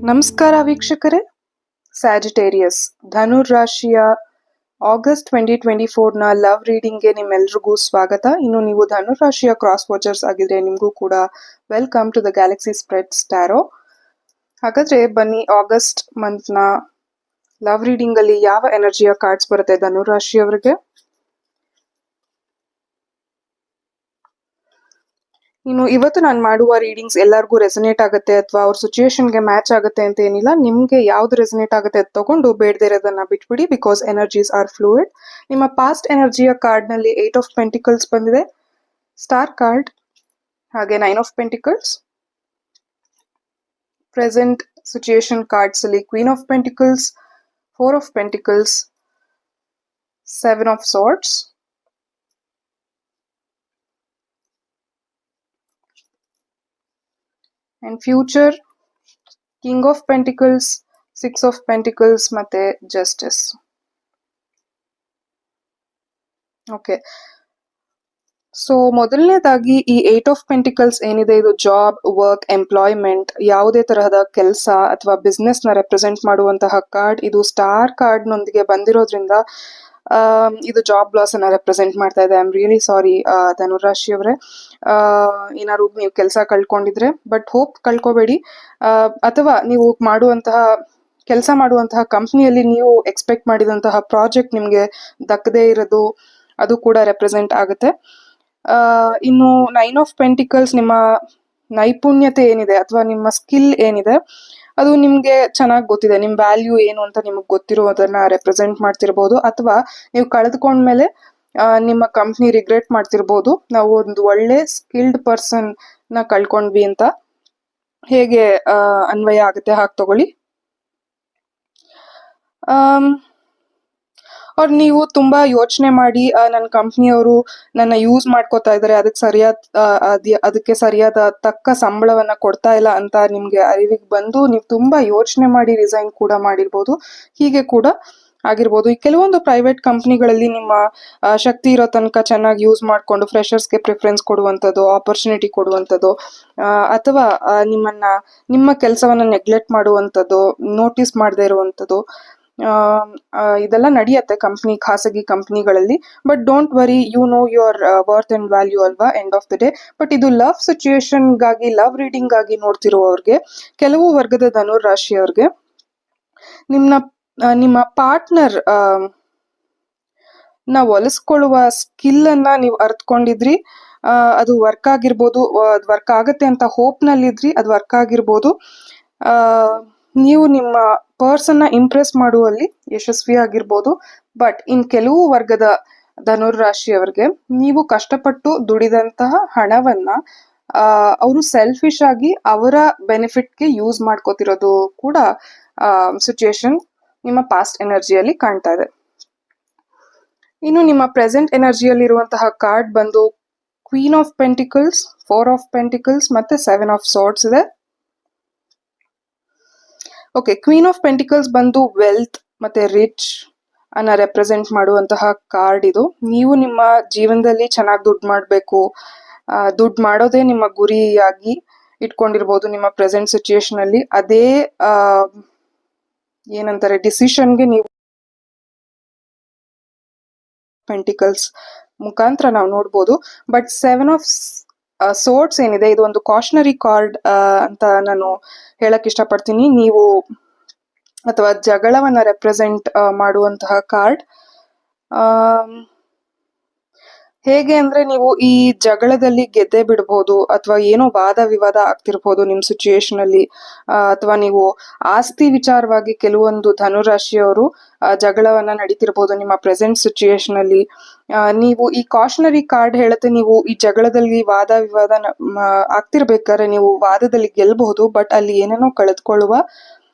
ನಮಸ್ಕಾರ ವೀಕ್ಷಕರೇ. ಸ್ಯಾಜಿಟೇರಿಯಸ್ ಧನುರ್ ರಾಶಿಯ ಆಗಸ್ಟ್ 2024ನ ಲವ್ ರೀಡಿಂಗ್ಗೆ ನಿಮ್ಮೆಲ್ರಿಗೂ ಸ್ವಾಗತ. ಇನ್ನು ನೀವು ಧನುರ್ ರಾಶಿಯ ಕ್ರಾಸ್ ವಾಚರ್ಸ್ ಆಗಿದ್ರೆ ನಿಮಗೂ ಕೂಡ welcome to the galaxy spreads tarot. ಹಾಗಾದ್ರೆ ಬನ್ನಿ, ಆಗಸ್ಟ್ ಮಂತ್ನ ಲವ್ ರೀಡಿಂಗ್ ಅಲ್ಲಿ ಯಾವ ಎನರ್ಜಿಯ ಕಾರ್ಡ್ಸ್ ಬರುತ್ತೆ ಧನುರ್ ರಾಶಿಯವರಿಗೆ. ಇನ್ನು ಇವತ್ತು ನಾನು ಮಾಡುವ ರೀಡಿಂಗ್ಸ್ ಎಲ್ಲರಿಗೂ ರೆಸನೇಟ್ ಆಗುತ್ತೆ ಅಥವಾ ಅವ್ರ ಸಿಚುಯೇಷನ್ಗೆ ಮ್ಯಾಚ್ ಆಗುತ್ತೆ ಅಂತ ಏನಿಲ್ಲ. ನಿಮಗೆ ಯಾವ್ದು ರೆಸನೇಟ್ ಆಗುತ್ತೆ ಅದು ತಗೊಂಡು ಬೇಡದೇ ಇರೋದನ್ನ ಬಿಟ್ಬಿಡಿ, ಬಿಕಾಸ್ ಎನರ್ಜೀಸ್ ಆರ್ ಫ್ಲೂಯಿಡ್. ನಿಮ್ಮ ಪಾಸ್ಟ್ ಎನರ್ಜಿಯ ಕಾರ್ಡ್ನಲ್ಲಿ 8 ಆಫ್ ಪೆಂಟಿಕಲ್ಸ್ ಬಂದಿದೆ, ಸ್ಟಾರ್ ಕಾರ್ಡ್, ಹಾಗೆ 9 of pentacles. Present situation cards ಅಲ್ಲಿ queen of pentacles, 4 of pentacles, 7 of swords, and future king of pentacles, 6 of pentacles ಮತ್ತೆ justice. ಓಕೆ, ಸೊ ಮೊದಲನೇದಾಗಿ ಈ 8 of pentacles ಏನಿದೆ, ಇದು ಜಾಬ್, ವರ್ಕ್, ಎಂಪ್ಲಾಯ್ಮೆಂಟ್, ಯಾವುದೇ ತರಹದ ಕೆಲಸ ಅಥವಾ ಬಿಸ್ನೆಸ್ ನ ರೆಪ್ರೆಸೆಂಟ್ ಮಾಡುವಂತಹ ಕಾರ್ಡ್. ಇದು ಸ್ಟಾರ್ ಕಾರ್ಡ್ ನೊಂದಿಗೆ ಬಂದಿರೋದ್ರಿಂದ ಇದು ಜಾಬ್ ಲಾಸ್ ಅನ್ನ ರೆಪ್ರೆಸೆಂಟ್ ಮಾಡ್ತಾ ಇದೆ. ಐ ಆಮ್ ರಿಯಲಿ ಸಾರಿ ಧನುರಾಶಿಯವರೇ, ಏನಾದ್ರು ನೀವು ಕೆಲಸ ಕಳ್ಕೊಂಡಿದ್ರೆ, ಬಟ್ ಹೋಪ್ ಕಳ್ಕೊಬೇಡಿ. ಅಥವಾ ನೀವು ಕೆಲಸ ಮಾಡುವಂತಹ ಕಂಪ್ನಿಯಲ್ಲಿ ನೀವು ಎಕ್ಸ್ಪೆಕ್ಟ್ ಮಾಡಿದಂತಹ ಪ್ರಾಜೆಕ್ಟ್ ನಿಮ್ಗೆ ದಕ್ಕದೇ ಇರೋದು, ಅದು ಕೂಡ ರೆಪ್ರೆಸೆಂಟ್ ಆಗುತ್ತೆ. ಇನ್ನು 9 ಆಫ್ ಪೆಂಟಿಕಲ್ಸ್ ನಿಮ್ಮ ನೈಪುಣ್ಯತೆ ಏನಿದೆ ಅಥವಾ ನಿಮ್ಮ ಸ್ಕಿಲ್ ಏನಿದೆ ಅದು ನಿಮ್ಗೆ ಚೆನ್ನಾಗಿ ಗೊತ್ತಿದೆ. ನಿಮ್ ವ್ಯಾಲ್ಯೂ ಏನು ಅಂತ ನಿಮಗೆ ಗೊತ್ತಿರೋದನ್ನ ರೆಪ್ರೆಸೆಂಟ್ ಮಾಡ್ತಿರ್ಬೋದು, ಅಥವಾ ನೀವು ಕಳೆದುಕೊಂಡ್ಮೇಲೆ ನಿಮ್ಮ ಕಂಪ್ನಿ ರಿಗ್ರೆಟ್ ಮಾಡ್ತಿರ್ಬೋದು, ನಾವು ಒಂದು ಒಳ್ಳೆ ಸ್ಕಿಲ್ಡ್ ಪರ್ಸನ್ ನ ಕಳ್ಕೊಂಡ್ವಿ ಅಂತ. ಹೇಗೆ ಅನ್ವಯ ಆಗುತ್ತೆ ಹಾಗೆ ತಗೊಳ್ಳಿ. ಅವ್ರು ನೀವು ತುಂಬಾ ಯೋಚನೆ ಮಾಡಿ ನನ್ನ ಕಂಪ್ನಿಯವರು ನನ್ನ ಯೂಸ್ ಮಾಡ್ಕೋತಾ ಇದ್ದಾರೆ, ಅದಕ್ಕೆ ಸರಿಯಾದ ತಕ್ಕ ಸಂಬಳವನ್ನ ಕೊಡ್ತಾ ಇಲ್ಲ ಅಂತ ನಿಮ್ಗೆ ಅರಿವಿಗೆ ಬಂದು ನೀವು ತುಂಬಾ ಯೋಚನೆ ಮಾಡಿ ರಿಸೈನ್ ಕೂಡ ಮಾಡಿರ್ಬೋದು. ಹೀಗೆ ಕೂಡ ಆಗಿರ್ಬೋದು. ಈ ಕೆಲವೊಂದು ಪ್ರೈವೇಟ್ ಕಂಪ್ನಿಗಳಲ್ಲಿ ನಿಮ್ಮ ಶಕ್ತಿ ಇರೋ ತನಕ ಚೆನ್ನಾಗಿ ಯೂಸ್ ಮಾಡ್ಕೊಂಡು ಫ್ರೆಷರ್ಸ್ಗೆ ಪ್ರಿಫರೆನ್ಸ್ ಕೊಡುವಂಥದ್ದು, ಆಪರ್ಚುನಿಟಿ ಕೊಡುವಂಥದ್ದು, ಅಥವಾ ನಿಮ್ಮ ಕೆಲಸವನ್ನ ನೆಗ್ಲೆಕ್ಟ್ ಮಾಡುವಂಥದ್ದು, ನೋಟಿಸ್ ಮಾಡದೇ ಇರುವಂಥದ್ದು, ಇದೆಲ್ಲ ನಡೆಯುತ್ತೆ ಖಾಸಗಿ ಕಂಪ್ನಿಗಳಲ್ಲಿ. But don't worry, you know your worth and value ಅಲ್ವಾ, end of the day. But ಇದು ಲವ್ ಸಿಚುಯೇಷನ್ ಗಾಗಿ, ಲವ್ ರೀಡಿಂಗ್ ಆಗಿ ನೋಡ್ತಿರುವವ್ರಿಗೆ, ಕೆಲವು ವರ್ಗದ ಧನುರ್ ರಾಶಿಯವ್ರಿಗೆ ನಿಮ್ಮ ಪಾರ್ಟ್ನರ್ ಒಲಿಸ್ಕೊಳ್ಳುವ ಸ್ಕಿಲ್ ಅನ್ನ ನೀವು ಅರ್ಥಕೊಂಡಿದ್ರಿ, ಅದು ವರ್ಕ್ ಆಗಿರ್ಬೋದು, ಅದು ವರ್ಕ್ ಆಗತ್ತೆ ಅಂತ ಹೋಪ್ ನಲ್ಲಿದ್ರಿ, ಅದು ವರ್ಕ್ ಆಗಿರ್ಬೋದು. ನೀವು ನಿಮ್ಮ ಪರ್ಸನ್ ಇಂಪ್ರೆಸ್ ಮಾಡುವಲ್ಲಿ ಯಶಸ್ವಿ ಆಗಿರ್ಬೋದು. ಬಟ್ ಕೆಲವು ವರ್ಗದ ಧನುರ್ ರಾಶಿಯವರಿಗೆ ನೀವು ಕಷ್ಟಪಟ್ಟು ದುಡಿದಂತಹ ಹಣವನ್ನ ಅವರು ಸೆಲ್ಫಿಶ್ ಆಗಿ ಅವರ ಬೆನಿಫಿಟ್ಗೆ ಯೂಸ್ ಮಾಡ್ಕೋತಿರೋದು ಕೂಡ ಸಿಚುಯೇಷನ್ ನಿಮ್ಮ ಪಾಸ್ಟ್ ಎನರ್ಜಿಯಲ್ಲಿ ಕಾಣ್ತಾ ಇದೆ. ಇನ್ನು ನಿಮ್ಮ ಪ್ರೆಸೆಂಟ್ ಎನರ್ಜಿಯಲ್ಲಿ ಇರುವಂತಹ ಕಾರ್ಡ್ ಬಂದು queen of pentacles, 4 of pentacles ಮತ್ತೆ 7 ಆಫ್ ಸಾರ್ಡ್ಸ್ ಇದೆ. ಓಕೆ, ಕ್ವೀನ್ ಆಫ್ ಪೆಂಟಿಕಲ್ಸ್ ಬಂದು ವೆಲ್ತ್ ಮತ್ತೆ ರಿಚ್ ಅನ್ನ ರೆಪ್ರೆಸೆಂಟ್ ಮಾಡುವಂತಹ ಕಾರ್ಡ್ ಇದು. ನೀವು ನಿಮ್ಮ ಜೀವನದಲ್ಲಿ ಚೆನ್ನಾಗಿ ದುಡ್ಡು ಮಾಡಬೇಕು, ದುಡ್ಡು ಮಾಡೋದೇ ನಿಮ್ಮ ಗುರಿಯಾಗಿ ಇಟ್ಕೊಂಡಿರ್ಬೋದು ನಿಮ್ಮ ಪ್ರೆಸೆಂಟ್ ಸಿಚುಯೇಷನ್ ಅಲ್ಲಿ. ಅದೇ ಏನಂತಾರೆ ಡಿಸಿಷನ್ಗೆ ನೀವು ಪೆಂಟಿಕಲ್ಸ್ ಮುಖಾಂತರ ನಾವು ನೋಡ್ಬೋದು. ಬಟ್ 7 ಆಫ್ ಸೋರ್ಡ್ಸ್ ಏನಿದೆ, ಇದು ಒಂದು ಕಾಷನರಿ ಕಾರ್ಡ್ ಅಂತ ನಾನು ಹೇಳಕ್ ಇಷ್ಟಪಡ್ತೀನಿ. ನೀವು ಅಥವಾ ಜಗಳವನ್ನ ರೆಪ್ರೆಸೆಂಟ್ ಮಾಡುವಂತಹ ಕಾರ್ಡ್. ಹೇಗೆ ಅಂದ್ರೆ, ನೀವು ಈ ಜಗಳದಲ್ಲಿ ಗೆದ್ದೆ ಬಿಡ್ಬೋದು, ಅಥವಾ ಏನೋ ವಾದ ವಿವಾದ ಆಗ್ತಿರ್ಬೋದು ನಿಮ್ ಸಿಚುಯೇಷನ್ ಅಲ್ಲಿ, ಅಥವಾ ನೀವು ಆಸ್ತಿ ವಿಚಾರವಾಗಿ ಕೆಲವೊಂದು ಧನುರಾಶಿಯವರು ಜಗಳವನ್ನ ನಡೀತಿರ್ಬೋದು ನಿಮ್ಮ ಪ್ರೆಸೆಂಟ್ ಸಿಚುಯೇಷನ್ ಅಲ್ಲಿ. ನೀವು ಈ ಕಾಷನರಿ ಕಾರ್ಡ್ ಹೇಳುತ್ತೆ, ನೀವು ಈ ಜಗಳದಲ್ಲಿ ವಾದ ವಿವಾದ ಆಗ್ತಿರ್ಬೇಕಾದ್ರೆ ನೀವು ವಾದದಲ್ಲಿ ಗೆಲ್ಬಹುದು, ಬಟ್ ಅಲ್ಲಿ ಏನೇನೋ ಕಳೆದುಕೊಳ್ಳುವ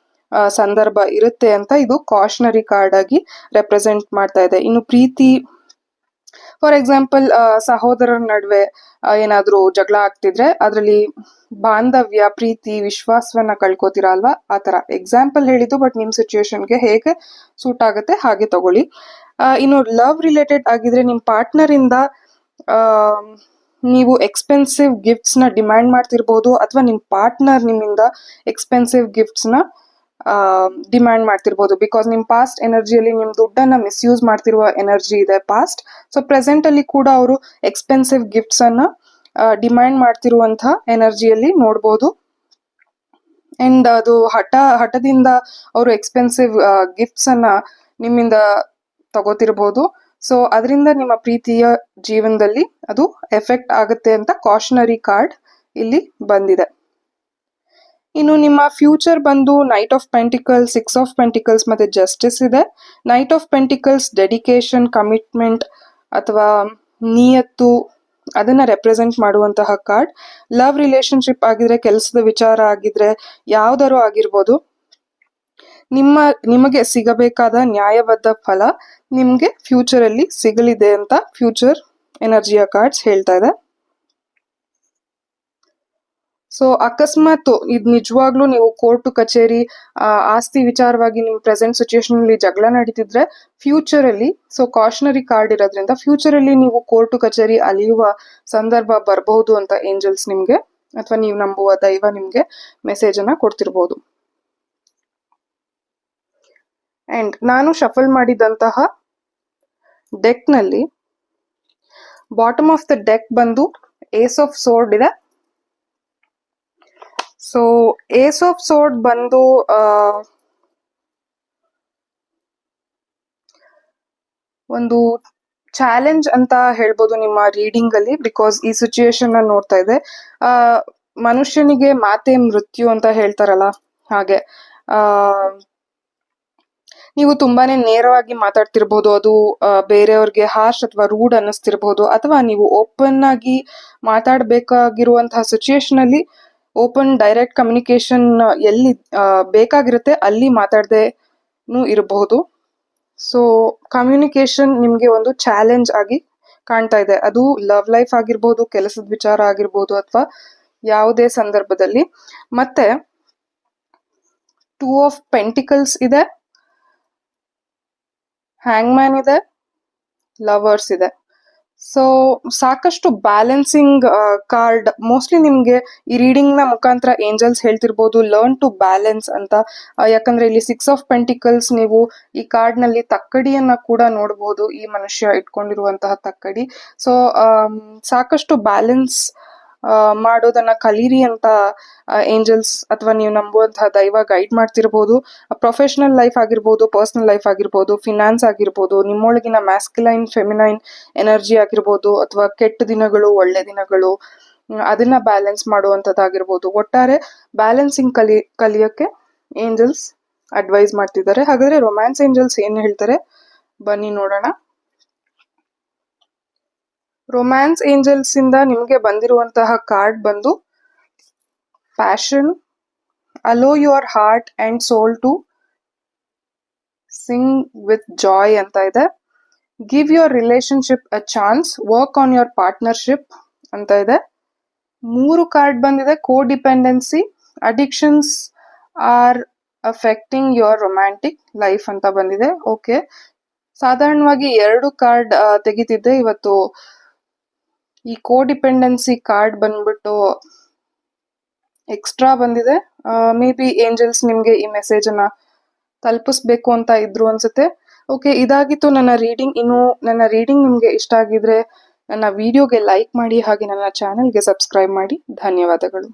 ಸಂದರ್ಭ ಇರುತ್ತೆ ಅಂತ ಇದು ಕಾಷನರಿ ಕಾರ್ಡ್ ಆಗಿ ರೆಪ್ರೆಸೆಂಟ್ ಮಾಡ್ತಾ ಇದೆ. ಇನ್ನು ಪ್ರೀತಿ, ಫಾರ್ ಎಕ್ಸಾಂಪಲ್ ಸಹೋದರರ ನಡುವೆ ಏನಾದ್ರೂ ಜಗಳ ಆಗ್ತಿದ್ರೆ ಅದರಲ್ಲಿ ಬಾಂಧವ್ಯ, ಪ್ರೀತಿ, ವಿಶ್ವಾಸವನ್ನ ಕಳ್ಕೊತೀರಾ ಅಲ್ವಾ, ಆ ತರ ಎಕ್ಸಾಂಪಲ್ ಹೇಳಿದ್ದು. ಬಟ್ ನಿಮ್ ಸಿಚುಯೇಷನ್ಗೆ ಹೇಗೆ ಸೂಟ್ ಆಗುತ್ತೆ ಹಾಗೆ ತಗೊಳ್ಳಿ. ಇನ್ನು ಲವ್ ರಿಲೇಟೆಡ್ ಆಗಿದ್ರೆ, ನಿಮ್ ಪಾರ್ಟ್ನರ್ ಇಂದ ನೀವು ಎಕ್ಸ್ಪೆನ್ಸಿವ್ ಗಿಫ್ಟ್ಸ್ನ ಡಿಮ್ಯಾಂಡ್ ಮಾಡ್ತಿರ್ಬೋದು, ಅಥವಾ ನಿಮ್ಮ ಪಾರ್ಟ್ನರ್ ನಿಮ್ಮಿಂದ ಎಕ್ಸ್ಪೆನ್ಸಿವ್ ಗಿಫ್ಟ್ಸ್ನ ಡಿಮ್ಯಾಂಡ್ ಮಾಡ್ತಿರ್ಬೋದು. ಬಿಕಾಸ್ ನಿಮ್ಮ ಪಾಸ್ಟ್ ಎನರ್ಜಿಯಲ್ಲಿ ನಿಮ್ಮ ದುಡ್ಡನ್ನು ಮಿಸ್ಯೂಸ್ ಮಾಡ್ತಿರುವ ಎನರ್ಜಿ ಇದೆ ಪಾಸ್ಟ್. ಸೊ ಪ್ರೆಸೆಂಟಲ್ಲಿ ಕೂಡ ಅವರು ಎಕ್ಸ್ಪೆನ್ಸಿವ್ ಗಿಫ್ಟ್ಸನ್ನು ಡಿಮ್ಯಾಂಡ್ ಮಾಡ್ತಿರುವಂಥ ಎನರ್ಜಿಯಲ್ಲಿ ನೋಡ್ಬೋದು. ಅಂಡ್ ಅದು ಹಠದಿಂದ ಅವರು ಎಕ್ಸ್ಪೆನ್ಸಿವ್ ಗಿಫ್ಟ್ಸನ್ನು ನಿಮ್ಮಿಂದ ತಗೋತಿರ್ಬೋದು. ಸೊ ಅದರಿಂದ ನಿಮ್ಮ ಪ್ರೀತಿಯ ಜೀವನದಲ್ಲಿ ಅದು ಎಫೆಕ್ಟ್ ಆಗುತ್ತೆ ಅಂತ ಕಾಷನರಿ ಕಾರ್ಡ್ ಇಲ್ಲಿ ಬಂದಿದೆ. ಇನ್ನು ನಿಮ್ಮ ಫ್ಯೂಚರ್ ಬಂದು knight of pentacles, 6 of pentacles ಮತ್ತೆ ಜಸ್ಟಿಸ್ ಇದೆ. Knight of pentacles dedication, commitment ಅಥವಾ ನಿಯತ್ತು ಅದನ್ನ ರೆಪ್ರೆಸೆಂಟ್ ಮಾಡುವಂತಹ ಕಾರ್ಡ್. ಲವ್ ರಿಲೇಶನ್ಶಿಪ್ ಆಗಿದ್ರೆ, ಕೆಲಸದ ವಿಚಾರ ಆಗಿದ್ರೆ, ಯಾವ್ದಾರು ಆಗಿರ್ಬೋದು, ನಿಮಗೆ ಸಿಗಬೇಕಾದ ನ್ಯಾಯಬದ್ಧ ಫಲ ನಿಮ್ಗೆ ಫ್ಯೂಚರ್ ಅಲ್ಲಿ ಸಿಗಲಿದೆ ಅಂತ ಫ್ಯೂಚರ್ ಎನರ್ಜಿಯ ಕಾರ್ಡ್ಸ್ ಹೇಳ್ತಾ ಇದೆ. ಸೊ ಅಕಸ್ಮಾತ್ ಇದು ನಿಜವಾಗ್ಲೂ ನೀವು ಕೋರ್ಟ್ ಕಚೇರಿ ಆಸ್ತಿ ವಿಚಾರವಾಗಿ ನಿಮ್ಮ ಪ್ರೆಸೆಂಟ್ ಸಿಚುಯೇಷನ್ ಅಲ್ಲಿ ಜಗಳ ನಡೀತಿದ್ರೆ ಫ್ಯೂಚರ್ ಅಲ್ಲಿ, ಸೊ ಕಾಷನರಿ ಕಾರ್ಡ್ ಇರೋದ್ರಿಂದ ಫ್ಯೂಚರ್ ಅಲ್ಲಿ ನೀವು ಕೋರ್ಟ್ ಕಚೇರಿ ಅಲಿಯುವ ಸಂದರ್ಭ ಬರಬಹುದು ಅಂತ ಏಂಜಲ್ಸ್ ನಿಮ್ಗೆ ಅಥವಾ ನೀವು ನಂಬುವ ದೈವ ನಿಮ್ಗೆ ಮೆಸೇಜ್ ಅನ್ನ ಕೊಡ್ತಿರ್ಬೋದು. ಅಂಡ್ ನಾನು ಶಫಲ್ ಮಾಡಿದಂತಹ ಡೆಕ್ ನಲ್ಲಿ ಬಾಟಮ್ ಆಫ್ ದ ಡೆಕ್ ಬಂದು ಏಸ್ ಆಫ್ ಸೋರ್ಡ್ ಇದೆ. ಸೊ ಏಸ್ ಆಫ್ ಸೋರ್ಡ್ ಬಂದು ಒಂದು ಚಾಲೆಂಜ್ ಅಂತ ಹೇಳ್ಬೋದು ನಿಮ್ಮ ರೀಡಿಂಗ್ ಅಲ್ಲಿ. ಬಿಕಾಸ್ ಈ ಸಿಚುಯೇಷನ್ ನೋಡ್ತಾ ಇದೆ, ಮನುಷ್ಯನಿಗೆ ಮಾತೆ ಮೃತ್ಯು ಅಂತ ಹೇಳ್ತಾರಲ್ಲ ಹಾಗೆ ನೀವು ತುಂಬಾನೇ ನೇರವಾಗಿ ಮಾತಾಡ್ತಿರ್ಬೋದು. ಅದು ಬೇರೆಯವ್ರಿಗೆ ಹಾರ್ಶ್ ಅಥವಾ ರೂಡ್ ಅನ್ನಿಸ್ತಿರ್ಬೋದು, ಅಥವಾ ನೀವು ಓಪನ್ ಆಗಿ ಮಾತಾಡ್ಬೇಕಾಗಿರುವಂತಹ ಸಿಚುಯೇಷನ್ ಅಲ್ಲಿ ಓಪನ್ ಡೈರೆಕ್ಟ್ ಕಮ್ಯುನಿಕೇಶನ್ ಎಲ್ಲಿ ಬೇಕಾಗಿರುತ್ತೆ ಅಲ್ಲಿ ಮಾತಾಡದೇನೂ ಇರಬಹುದು. ಸೊ ಕಮ್ಯುನಿಕೇಶನ್ ನಿಮ್ಗೆ ಒಂದು ಚಾಲೆಂಜ್ ಆಗಿ ಕಾಣ್ತಾ ಇದೆ. ಅದು ಲವ್ ಲೈಫ್ ಆಗಿರ್ಬೋದು, ಕೆಲಸದ ವಿಚಾರ ಆಗಿರ್ಬೋದು, ಅಥವಾ ಯಾವುದೇ ಸಂದರ್ಭದಲ್ಲಿ. ಮತ್ತೆ 2 ಆಫ್ ಪೆಂಟಿಕಲ್ಸ್ ಇದೆ, ಹ್ಯಾಂಗ್ಮ್ಯಾನ್ ಇದೆ, ಲವರ್ಸ್ ಇದೆ. ಸೊ ಸಾಕಷ್ಟು ಬ್ಯಾಲೆನ್ಸಿಂಗ್ ಕಾರ್ಡ್. ಮೋಸ್ಟ್ಲಿ ನಿಮ್ಗೆ ಈ ರೀಡಿಂಗ್ ನ ಮುಖಾಂತರ ಏಂಜಲ್ಸ್ ಹೇಳ್ತಿರ್ಬೋದು ಲರ್ನ್ ಟು ಬ್ಯಾಲೆನ್ಸ್ ಅಂತ. ಯಾಕಂದ್ರೆ ಇಲ್ಲಿ 6 ಆಫ್ ಪೆಂಟಿಕಲ್ಸ್ ನೀವು ಈ ಕಾರ್ಡ್ ನಲ್ಲಿ ತಕ್ಕಡಿಯನ್ನ ಕೂಡ ನೋಡಬಹುದು, ಈ ಮನುಷ್ಯ ಇಟ್ಕೊಂಡಿರುವಂತಹ ತಕ್ಕಡಿ. ಸೊ ಸಾಕಷ್ಟು ಬ್ಯಾಲೆನ್ಸ್ ಮಾಡೋದನ್ನ ಕಲೀರಿ ಅಂತ ಏಂಜಲ್ಸ್ ಅಥವಾ ನೀವು ನಂಬುವಂತಹ ದೈವ ಗೈಡ್ ಮಾಡ್ತಿರ್ಬೋದು. ಪ್ರೊಫೆಷನಲ್ ಲೈಫ್ ಆಗಿರ್ಬೋದು, ಪರ್ಸನಲ್ ಲೈಫ್ ಆಗಿರ್ಬೋದು, ಫಿನಾನ್ಸ್ ಆಗಿರ್ಬೋದು, ನಿಮ್ಮೊಳಗಿನ ಮ್ಯಾಸ್ಕ್ಯುಲೈನ್ ಫೆಮಿನೈನ್ ಎನರ್ಜಿ ಆಗಿರ್ಬೋದು, ಅಥವಾ ಕೆಟ್ಟ ದಿನಗಳು ಒಳ್ಳೆ ದಿನಗಳು ಅದನ್ನ ಬ್ಯಾಲೆನ್ಸ್ ಮಾಡುವಂಥದ್ದಾಗಿರ್ಬೋದು. ಒಟ್ಟಾರೆ ಬ್ಯಾಲೆನ್ಸಿಂಗ್ ಕಲಿಯಕ್ಕೆ ಏಂಜಲ್ಸ್ ಅಡ್ವೈಸ್ ಮಾಡ್ತಿದ್ದಾರೆ. ಹಾಗಾದ್ರೆ ರೊಮ್ಯಾನ್ಸ್ ಏಂಜಲ್ಸ್ ಏನ್ ಹೇಳ್ತಾರೆ ಬನ್ನಿ ನೋಡೋಣ. ರೊಮ್ಯಾನ್ಸ್ ಏಂಜಲ್ಸ್ ಇಂದ ನಿಮ್ಗೆ ಬಂದಿರುವಂತಹ ಕಾರ್ಡ್ ಬಂದು passion, allow your heart and soul to sing with joy ಅಂತ ಇದೆ. Give your relationship a chance, work on your partnership ಅಂತ ಇದೆ. 3 ಕಾರ್ಡ್ ಬಂದಿದೆ. Codependency, addictions are affecting your romantic life ಅಂತ ಬಂದಿದೆ. ಓಕೆ, ಸಾಧಾರಣವಾಗಿ 2 ಕಾರ್ಡ್ ತೆಗಿತಿದ್ದೆ, ಇವತ್ತು ಈ ಕೋ ಡಿಪೆಂಡೆನ್ಸಿ ಕಾರ್ಡ್ ಬಂದ್ಬಿಟ್ಟು ಎಕ್ಸ್ಟ್ರಾ ಬಂದಿದೆ. ಮೇ ಬಿ ಏಂಜಲ್ಸ್ ನಿಮ್ಗೆ ಈ ಮೆಸೇಜ್ ಅನ್ನ ತಲುಪಿಸ್ಬೇಕು ಅಂತ ಇದ್ರು ಅನ್ಸುತ್ತೆ. ಓಕೆ, ಇದಾಗಿತ್ತು ನನ್ನ ರೀಡಿಂಗ್. ಇನ್ನು ನನ್ನ ರೀಡಿಂಗ್ ನಿಮ್ಗೆ ಇಷ್ಟ ಆಗಿದ್ರೆ ನನ್ನ ವಿಡಿಯೋಗೆ ಲೈಕ್ ಮಾಡಿ, ಹಾಗೆ ನನ್ನ ಚಾನೆಲ್ಗೆ ಸಬ್ಸ್ಕ್ರೈಬ್ ಮಾಡಿ. ಧನ್ಯವಾದಗಳು.